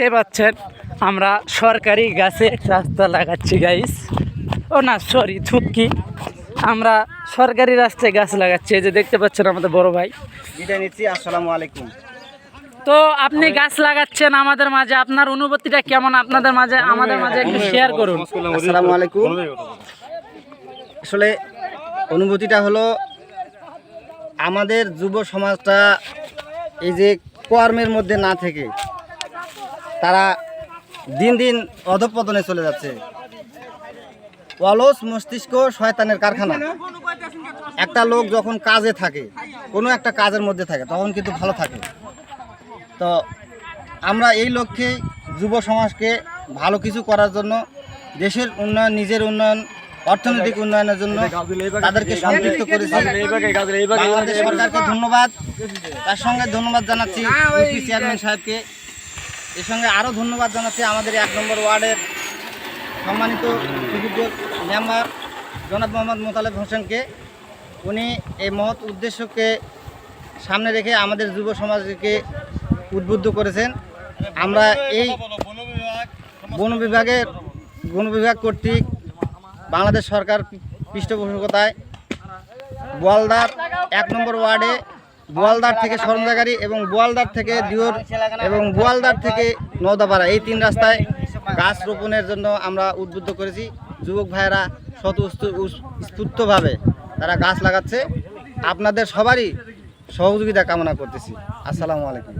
দেখতে পাচ্ছেন আমরা সরকারি গাছে রাস্তা লাগাচ্ছি গাইস। ও না সরি ছুটকি, আমরা সরকারি রাস্তায় গাছ লাগাচ্ছি। এই যে দেখতে পাচ্ছেন আমাদের বড় ভাই। বিদায় নিচ্ছি, আসসালামু আলাইকুম। তো আপনি গাছ লাগাচ্ছেন আমাদের মাঝে, আপনার অনুভূতিটা কেমন আপনাদের মাঝে আমাদের মাঝে একটু শেয়ার করুন। আসসালামু আলাইকুম। আসলে অনুভূতিটা হলো আমাদের যুব সমাজটা এই যে কর্মের মধ্যে না থেকে তারা দিন দিন অধঃপতনে চলে যাচ্ছে। অলস মস্তিষ্ক শয়তানের কারখানা। একটা লোক যখন কাজে থাকে, কোনো একটা কাজের মধ্যে থাকে, তখন কিন্তু ভালো থাকে। তো আমরা এই লক্ষ্যে যুব সমাজকে ভালো কিছু করার জন্য, দেশের উন্নয়ন, নিজের উন্নয়ন, অর্থনৈতিক উন্নয়নের জন্য তাদেরকে সম্পৃক্ত করেছি। বাংলাদেশ সরকারকে ধন্যবাদ, তার সঙ্গে ধন্যবাদ জানাচ্ছি ইউপি চেয়ারম্যান সাহেবকে। এর সঙ্গে আরও ধন্যবাদ জানাচ্ছি আমাদের 1 নম্বর ওয়ার্ডের সম্মানিত সুযোগ্য মেম্বার জনাব মোহাম্মদ মোতালেব হোসেনকে। উনি এই মহৎ উদ্দেশ্যকে সামনে রেখে আমাদের যুব সমাজকে উদ্বুদ্ধ করেছেন। আমরা এই বন বিভাগ কর্তৃক বাংলাদেশ সরকার পৃষ্ঠপোষকতায় বোয়ালদার 1 নম্বর ওয়ার্ডে বোয়ালদার থেকে সরঞ্জাগাড়ি এবং বোয়ালদার থেকে দিওর এবং বোয়ালদার থেকে নওদাপাড়া, এই 3 রাস্তায় গাছ রোপণের জন্য আমরা উদ্বুদ্ধ করেছি। যুবক ভাইয়েরা স্বতঃস্ফূর্তভাবে তারা গাছ লাগাচ্ছে। আপনাদের সবারই সহযোগিতা কামনা করতেছি। আসসালামু আলাইকুম।